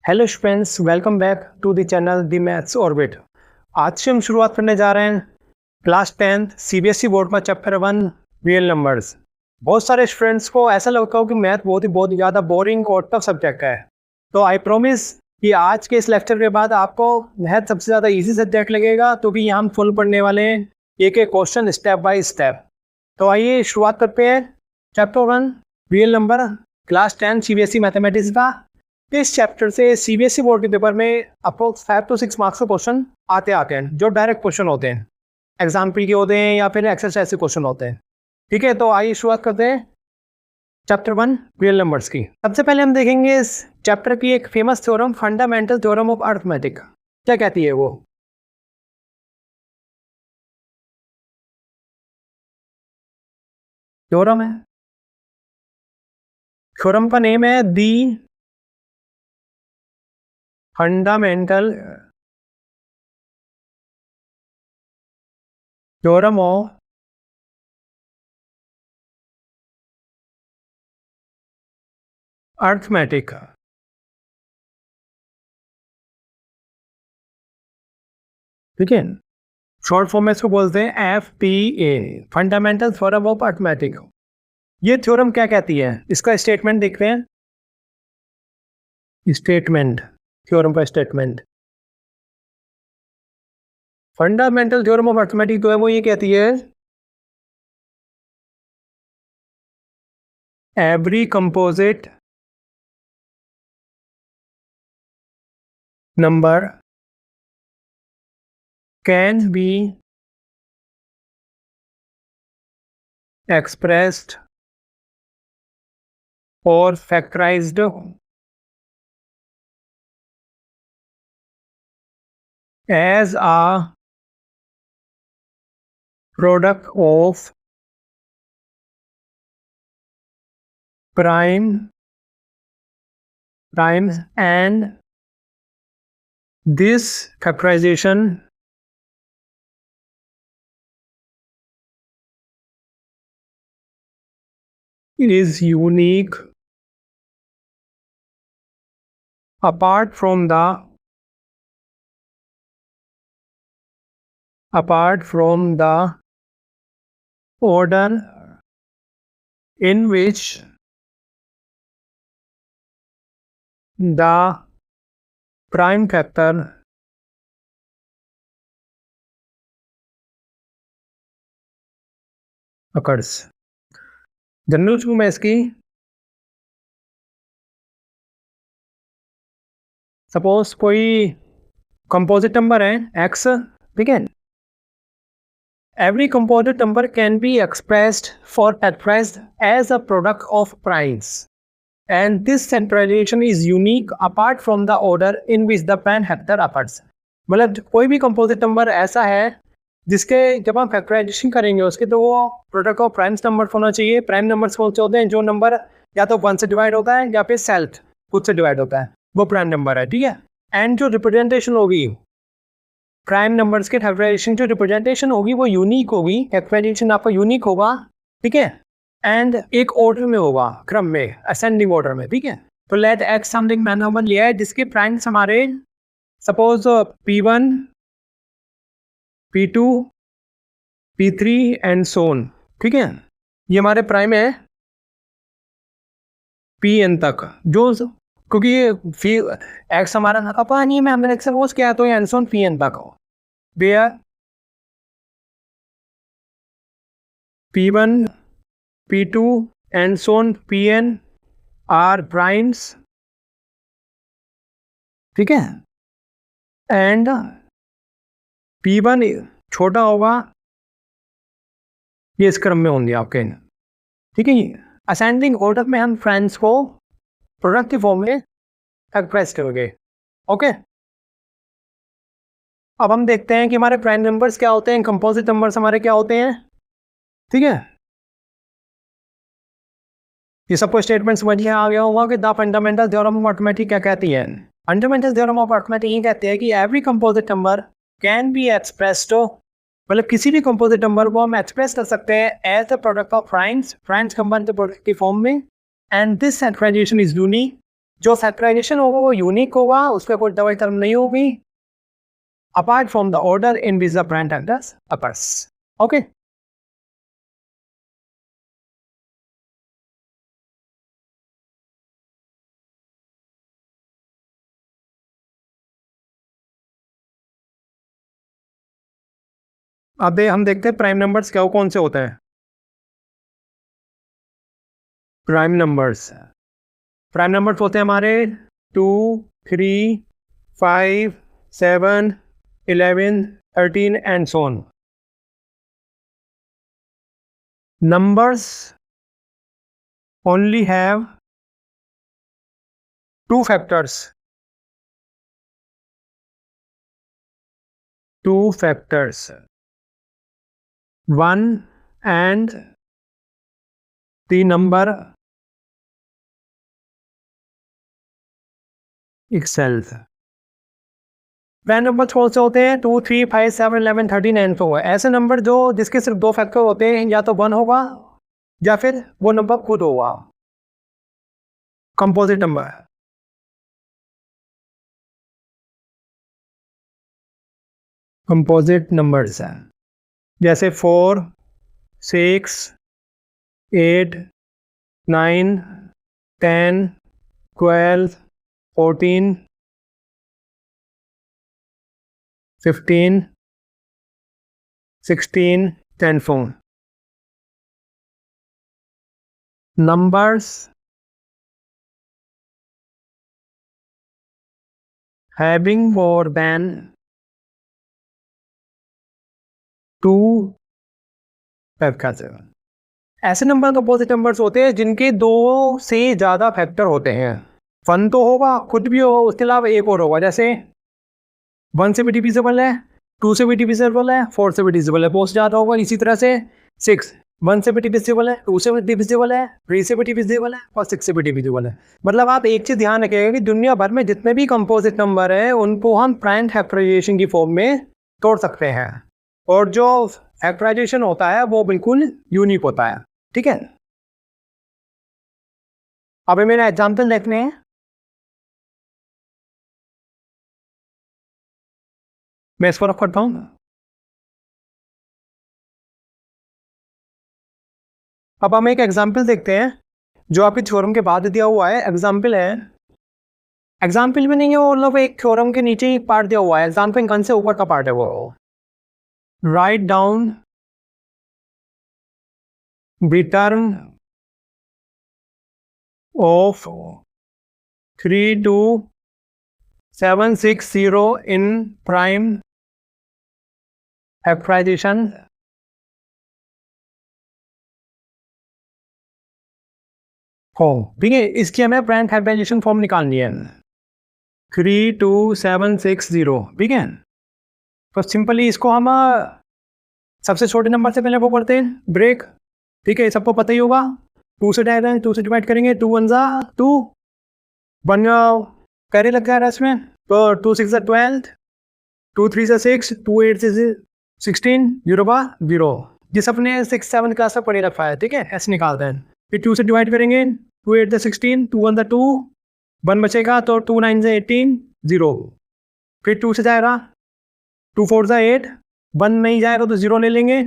Hello friends, welcome back to the channel the maths orbit. आज से हम शुरुआत करने जा रहे हैं क्लास 10th सीबीएसई बोर्ड का चैप्टर 1 रियल नंबर्स। बहुत सारे स्टूडेंट्स को ऐसा लगता हो कि मैथ बहुत ज़्यादा बोरिंग और टफ सब्जेक्ट है, तो आई प्रॉमिस कि आज के इस लेक्चर के बाद आपको मैथ सबसे ज़्यादा इजी सब्जेक्ट लगेगा, तो कि यहाँ हम फुल पढ़ने वाले हैं एक एक क्वेश्चन स्टेप बाय स्टेप। तो आइए शुरुआत करते हैं chapter 1 real number class 10 CBSE mathematics का। इस चैप्टर से सीबीएसई बोर्ड के पेपर में अप्रोक्स 5 to 6 मार्क्स के क्वेश्चन आते हैं, जो डायरेक्ट क्वेश्चन होते हैं, एग्जाम्पल के होते हैं या फिर एक्सरसाइज के क्वेश्चन होते हैं। ठीक है, तो आइए शुरुआत करते हैं चैप्टर 1 रियल नंबर्स की। सबसे पहले हम देखेंगे इस चैप्टर की एक famous theorem, fundamental theorem of arithmetic. क्या कहती है वो? थ्योरम है, थ्योरम का नेम है दी फंडामेंटल थ्योरम ऑफ अरिथमेटिक। ठीक है, शॉर्ट फॉर्म में इसको बोलते हैं FPA, fundamental theorem of arithmetic. ये थ्योरम क्या कहती है, इसका स्टेटमेंट देखते हैं। स्टेटमेंट, थ्योरम का statement. Fundamental theorem of arithmetic तो है वो ये कहती है every composite number can be expressed or factorized as a product of primes, and this factorization is unique apart from the order in which the prime factor occurs। General two में इसकी suppose कोई composite number है x, ठीक है। Every composite number can be expressed for factorized as a product of primes and this centralization is unique apart from the order in which the prime factor occurs। मतलब कोई भी composite number ऐसा है जिसके जब हम फैक्टराइजेशन करेंगे उसके, तो वो प्रोडक्ट ऑफ प्राइम्स नंबर होना चाहिए। प्राइम नंबर्स कौन से होते हैं? जो नंबर या तो 1 से डिवाइड होता है या फिर सेल्फ खुद से डिवाइड होता है, वो प्राइम नंबर है। ठीक है, एंड जो रिप्रेजेंटेशन होगी प्राइम नंबर्स के फैक्टराइजेशन, जो रिप्रेजेंटेशन होगी वो यूनिक होगी, फैक्टराइजेशन आपका यूनिक होगा। ठीक है, एंड एक ऑर्डर में होगा, क्रम में, असेंडिंग ऑर्डर में। ठीक है, तो let x something man number लिया है जिसके प्राइम्स हमारे suppose P1, P2, P3 and सोन। ठीक है, ये हमारे प्राइम है Pn तक, जो क्योंकि ये एक्स हमारा ना पता नहीं है, मैं हमने सपोज किया तो एन सोन Pn तक हो, where P1, P2 and so on Pn are primes. ठीक है, एंड P1 छोटा होगा, ये इस क्रम में होंगे आपके। ठीक है, असेंडिंग ऑर्डर में हम फ्रेंड्स को प्रोडक्ट की फॉर्म में एक्सप्रेस करोगे। ओके, अब हम देखते हैं कि हमारे प्राइम नंबर्स क्या होते हैं, कंपोजिट नंबर्स हमारे क्या होते हैं। ठीक है, ये सबको स्टेटमेंट समझ में आ गया होगा कि the fundamental theorem of arithmetic क्या कहती है। फंडामेंटल थ्योरम ऑफ अरिथमेटिक ये कहते हैं कि every composite number can be expressed, मतलब किसी भी कंपोजिट नंबर को हम एक्सप्रेस कर सकते हैं as the product of primes, primes combined product की फॉर्म में, and this factorization is unique जो फैक्टराइजेशन होगा वो यूनिक होगा, उसमें कोई डबल टर्म नहीं होगी, apart from the order in which the prime factors occurs. Okay, अब हम देखते हैं प्राइम नंबर्स क्या कौन से होते हैं। प्राइम नंबर्स होते हैं हमारे 2, 3, 5, 7, 11, 13 and so on. Numbers only have two factors. One and the number itself. Prime number कौन से होते हैं? 2, 3, 5, 7, 11, 13 एंड 4। ऐसे नंबर जो जिसके सिर्फ दो फैक्टर होते हैं, या तो 1 होगा या फिर वो नंबर खुद होगा, कंपोजिट नंबर। कंपोजिट नंबर्स हैं जैसे 4, 6, 8, 9, 10, 12, 14, 15, 16, 10, 4. Numbers having more than 2 factors. ऐसे नंबर कंपोजिट नंबर्स होते हैं जिनके 2 से ज़्यादा फैक्टर होते हैं। 1 तो होगा, खुद भी होगा, उसके अलावा एक और होगा। जैसे 1 से भी डिविजिबल है, 2 से भी डिविजिबल है, 4 से भी डिविजिबल है, बहुत ज़्यादा होगा। इसी तरह से 6 1 से भी डिविजिबल है, 2 से भी डिविजिबल है, 3 से भी डिविजिबल है और 6 से भी डिविजिबल है। मतलब आप एक चीज़ ध्यान रखिएगा कि दुनिया भर में जितने भी कंपोजिट नंबर हैं उनको हम प्राइम फैक्टराइजेशन की फॉर्म में तोड़ सकते हैं, और जो फैक्टराइजेशन होता है वो बिल्कुल यूनिक होता है। ठीक है, अब मेरा एग्जाम्पल देखने हैं। मैं इसको रख करता हूँ। अब हम एक एग्जाम्पल देखते हैं जो आपके थ्योरम के बाद दिया हुआ है। एग्जाम्पल है, एग्जाम्पल भी नहीं है वो, मतलब एक थ्योरम के नीचे ही पार्ट दिया हुआ है। एग्जाम्पल कौन से ऊपर का पार्ट है वो। Write down return of 32760 in prime factorization form. ठीक है, इसकी हमें प्राइम फैक्टराइजेशन फॉर्म निकालनी है 32760। ठीक है, तो सिंपली इसको हम सबसे छोटे नंबर से पहले वो करते हैं, ब्रेक। ठीक है, ये सबको पता ही होगा। 2 से डायरेक्ट 2 से डिवाइड करेंगे, 2 1 जा 2, 1 कैरी लग गया इसमें, तो 2 6 जा 12, 2 3 जा 6, 2 8 से 16, 0 बा 0। जिस अपने 6 7 क्लास में पढ़े रखा है। ठीक है, ऐसे निकालते हैं। फिर 2 से डिवाइड करेंगे, 2 8 जा 16, 2 1 जा 2, 1 बचेगा तो 2 9 जा 18, 0। फिर 2 से जाएगा, 2 4 जा 8, 1 नहीं जाएगा तो 0 ले लेंगे,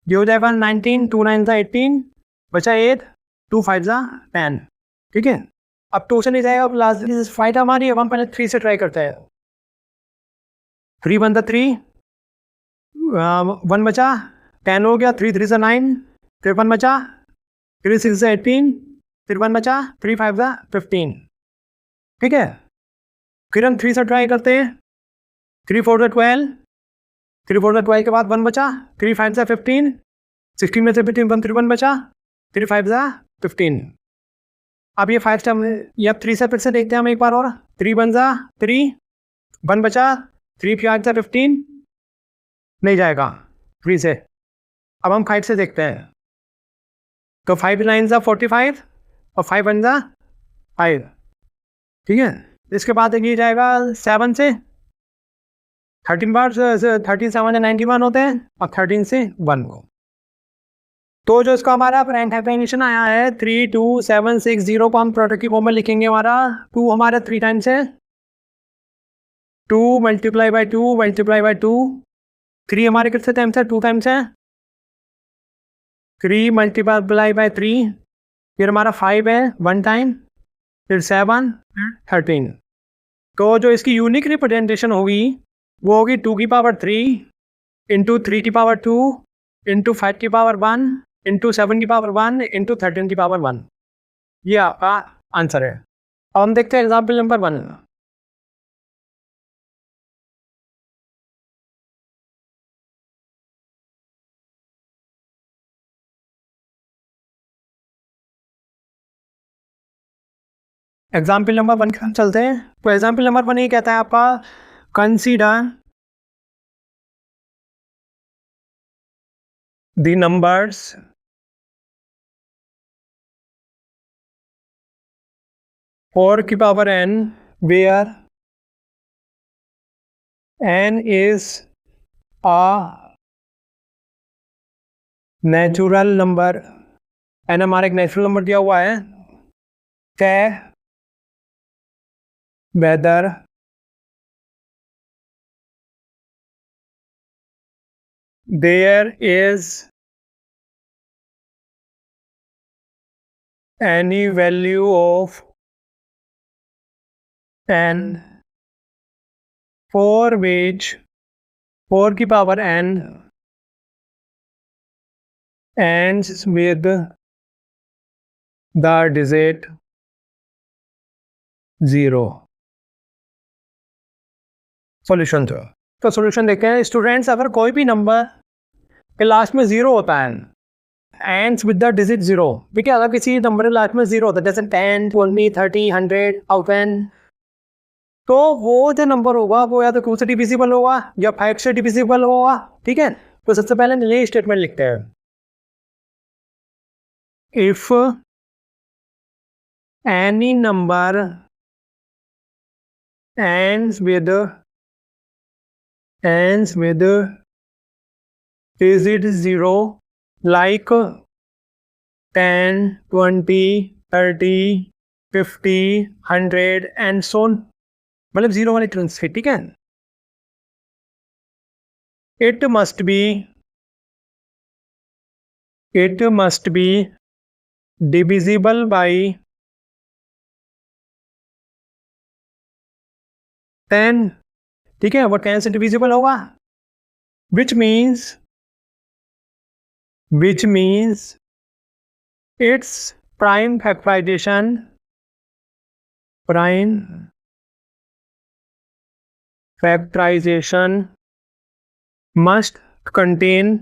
ये हो जाएगा 19, 2 9 जा 18, बचा 8, 2 5 जा 10। ठीक है, अब 2 से नहीं जाएगा, अब लास्ट फाइट हमारी है। हम पहले 3 से ट्राई करते हैं। 3 1 जा 3, 1 बचा, 10 हो गया, 3 3 जा 9, फिर 1 बचा, 3 6 जा 18, फिर 1 बचा, 3 5 जा 15। ठीक है, फिर हम 3 से ट्राई करते हैं। 3 4 जा 12, 3 4 जा 12 के बाद 1 बचा, 3 5 जा 15, 16 में से 15 1 3 1 बचा, 3 5 जा 15। अब ये 5 टर्म, ये अब 3 से फिर से देखते हैं हम एक बार और। 3 1 जा 3, 1 बचा, 3 5 जा 15, नहीं जाएगा 3 से। अब हम 5 से देखते हैं, तो 5 9 जा 45 और 5 1 जा 5। ठीक है, इसके बाद ये जाएगा 7 से, 13 बार 13 7 91 होते हैं, और 13 से 1 को। तो जो इसका हमारा प्राइम फैक्टराइजेशन आया है 32760 को हम प्रोडक्ट की फॉर्म में लिखेंगे। हमारा 2 हमारा 3 टाइम्स है, 2 मल्टीप्लाई बाई 2 मल्टीप्लाई बाई 2, 3 हमारे कितने टाइम्स है, 2 टाइम्स है, 3 मल्टीप्लाई बाई 3, फिर हमारा 5 है 1 टाइम, फिर 7, 13। तो जो इसकी यूनिक रिप्रेजेंटेशन होगी वो होगी 2 की पावर 3 इंटू 3 की पावर 2 इंटू 5 की पावर 1 इंटू 7 की पावर 1 इंटू 13 की पावर 1। ये आपका आंसर है। अब हम देखते हैं एग्जाम्पल नंबर 1। एग्जाम्पल नंबर 1 की चलते हैं। तो एग्जाम्पल नंबर 1 ये कहता है आपका कंसीडर द नंबर्स फोर की power n where n is a natural number. n हमारा एक नेचुरल नंबर दिया हुआ है। whether there is any value of n for which 4 की power n ends with the digit 0। Solution तो solution देखते हैं स्टूडेंट्स। अगर कोई भी नंबर के लास्ट में 0 होता है एंड्स विद द डिजिट 0, ठीक है, अगर किसी नंबर के लास्ट में 0 होता है जैसे 10, 20, 30, 100, 1000, तो वो जो नंबर होगा वो या तो 2 से डिविजिबल होगा या 5 से डिविजिबल होगा। ठीक है, तो सबसे पहले ये स्टेटमेंट लिखते हैं, if any number ends with digit 0 like 10, 20, 30, 50, 100 and so on, मतलब 0 वाले टर्म्स से। ठीक है, it must be divisible by 10। ठीक है, वो 10 से डिविजिबल होगा, which means its prime factorization must contain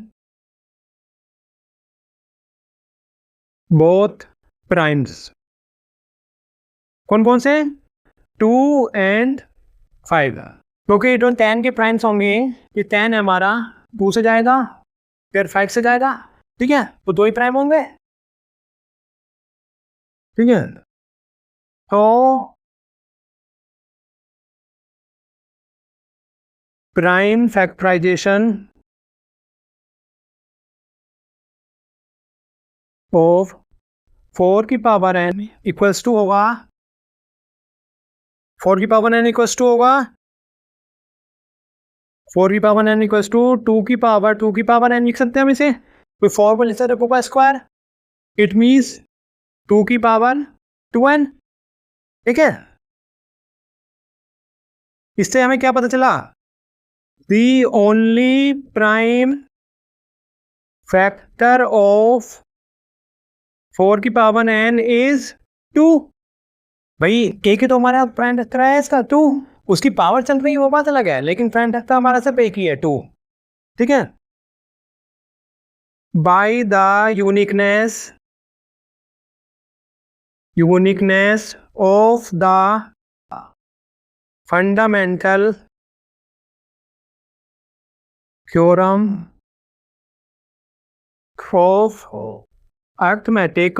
both primes। कौन कौन से? 2 and 5, क्योंकि जो 10 के प्राइम्स होंगे, ये 10 है हमारा 2 से जाएगा फिर 5 से जाएगा। ठीक है, तो 2 ही प्राइम होंगे। ठीक है, तो प्राइम फैक्टराइजेशन ऑफ 4 की पावर n इक्वल्स टू होगा 4 की पावर n इक्वल्स टू होगा 4 की पावर n इक्वल्स टू 2 की पावर n लिख सकते हैं हम इसे, कोई 4 को लिख सकते हैं का स्क्वायर, इट मीन्स 2 की पावर 2n। ठीक है, इससे हमें क्या पता चला, the only prime factor of 4 की पावर n इज 2। भाई के तो हमारा प्राइम फैक्टर है इसका 2, उसकी पावर चल रही है वो बात अलग है, लेकिन प्राइम फैक्टर हमारा सिर्फ एक ही है 2। ठीक है, by the uniqueness of the fundamental theorem of arithmetic,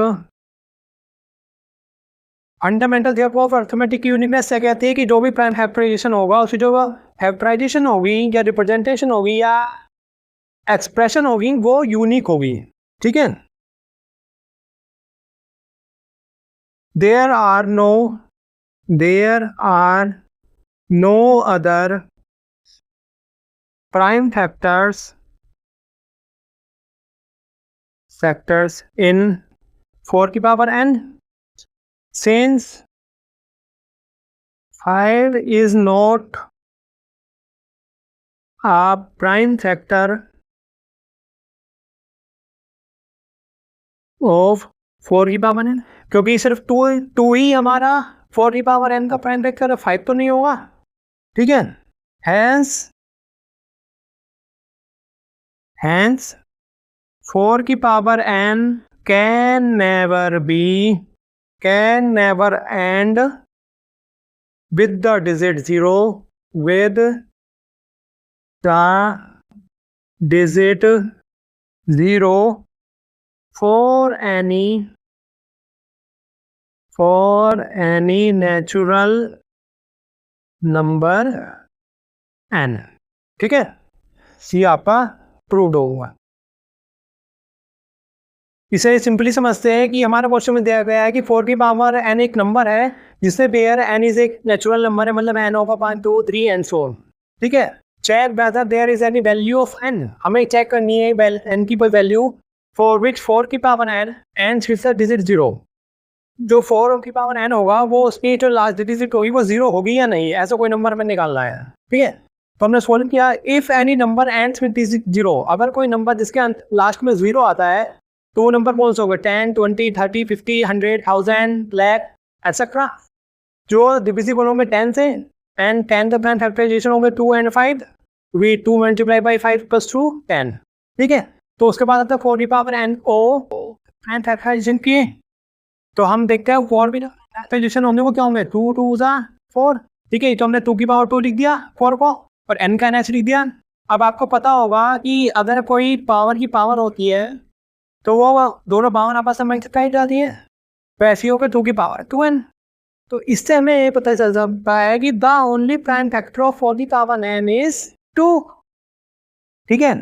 fundamental theorem of arithmetic की यूनिकनेस से कहते हैं कि जो भी प्राइम फैक्टराइजेशन होगा उसकी जो फैक्टराइजेशन होगी या रिप्रेजेंटेशन होगी या एक्सप्रेशन होगी वो यूनिक होगी। ठीक है, there are no other prime factors in 4 की power n, since 5 is not a prime factor of 4 की पावर n, क्योंकि सिर्फ टू ही हमारा 4 की पावर n का प्राइम फैक्टर है, 5 तो नहीं होगा, ठीक है। Hence 4 की power n can never end with the digit 0 for any natural number n, ठीक है। सी आपका प्रूव्ड होगा। इसे सिंपली समझते हैं कि हमारा क्वेश्चन में दिया गया है कि 4 की पावर n एक नंबर है जिससे बेयर n इज एक नेचुरल नंबर है, मतलब n of 1 2 3 and so on, ठीक है। Check whether there is any value of n, हमें चेक करनी है n की कोई वैल्यू फॉर विच 4 की power n and with the digit 0, जो 4 की पावर n होगा वो उसकी जो लास्ट डिजिट होगी वो 0 होगी या नहीं, ऐसा कोई नंबर हमें निकालना है, ठीक है। तो हमने सॉल्व किया, if any number ends with digit 0, अगर कोई नंबर जिसके लास्ट में 0 आता है तो नंबर कौन सा होगा, 10 20 30 50 100 1000 लाख एक्सेट्रा, जो डिविजिबल होंगे 10 से, एंड 10 का प्राइम फैक्टराइजेशन होंगे 2 and 5, we 2 multiply by 5 plus 2 10, ठीक है। तो उसके बाद आता है 4 की पावर n ओ प्राइम फैक्टराइजेशन किए, तो हम देखते हैं 4 भी फैक्टराइजेशन होने को क्या होंगे, 2 2 4, ठीक है। तो हमने 2 की पावर 2 लिख दिया 4 को और n का n लिख दिया। अब आपको पता होगा कि अगर कोई पावर की पावर होती है तो वो दोनों पावर आपस में मल्टीप्लाई जाती है, तो ऐसी होकर 2 की पावर 2n। तो इससे हमें ये पता चल सकता है कि the only prime factor of 4 की पावर n इज 2, ठीक है।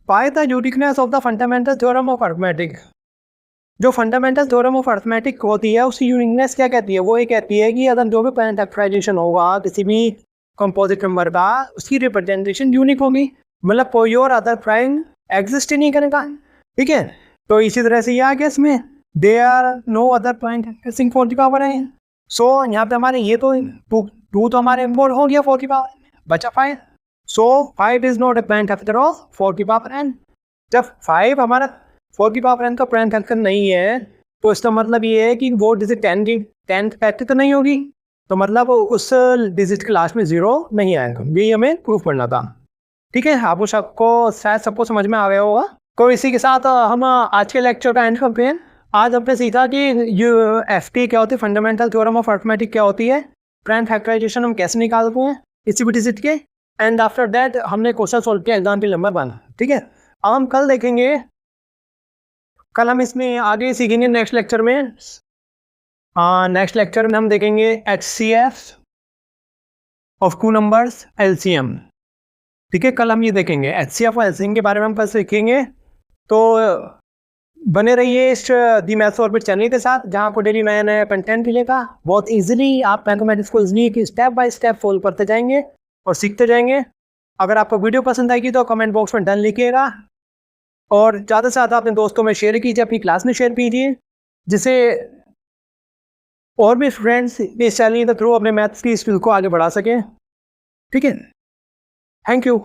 By the uniqueness of the fundamental theorem of arithmetic, जो फंडामेंटल थ्योरम ऑफ अरिथमेटिक होती है उसकी यूनिकनेस क्या कहती है, वो ये कहती है कि अगर जो भी प्राइम फैक्टराइजेशन होगा किसी भी कंपोजिट नंबर का, उसकी रिप्रेजेंटेशन यूनिक होगी, मतलब कोई और अदर प्राइम एग्जिस्ट ही नहीं करेगा, ठीक है। तो इसी तरह से यहाँ केस में they are no other point 4 की पावर है, सो यहाँ पे हमारे ये तो 2 तो हमारे इम्पोर्ट हो गया 4 की पावर, बचा 5, सो 5 is not a prime factor of 4 की पावर n। जब 5 हमारा 4 की पावर n का प्राइम फैक्टर नहीं है तो इसका मतलब ये है कि वो डिजिट 10th फैक्टर तो नहीं होगी, तो मतलब उस डिजिट के लास्ट में 0 नहीं आएगा, यही हमें प्रूफ करना था, ठीक है। आपको शायद सबको समझ में आ गया होगा। तो इसी के साथ हम आज के लेक्चर का एंड करते हैं। आज हमने सीखा कि FT क्या होती है, फंडामेंटल थ्योरम ऑफ अरिथमेटिक क्या होती है, प्राइम फैक्टराइजेशन हम कैसे निकालते हैं किसी भी डिजिट के, एंड आफ्टर दैट हमने क्वेश्चन सॉल्व किया एग्जाम्पल नंबर 1, ठीक है। अब हम कल देखेंगे, कल हम इसमें आगे सीखेंगे नेक्स्ट लेक्चर में। नेक्स्ट लेक्चर में हम देखेंगे HCF ऑफ 2 नंबर्स LCM, ठीक है। कल हम ये देखेंगे HCF और LCM के बारे में हम कल सीखेंगे। तो बने रहिए इस दी मैथ्स ऑर्बिट चैनल के साथ, जहाँ आपको डेली नया नया कंटेंट मिलेगा। बहुत इजीली आप मैथमेटिक्स को easily step by step follow करते जाएंगे और सीखते जाएंगे। अगर आपको वीडियो पसंद आएगी तो कमेंट बॉक्स में डन लिखिएगा, और ज़्यादा से ज़्यादा अपने दोस्तों में शेयर कीजिए, अपनी क्लास में शेयर कीजिए, जिससे और भी फ्रेंड्स इस चैनल के थ्रू अपने मैथ्स की स्किल को आगे बढ़ा सकें, ठीक है। Thank you.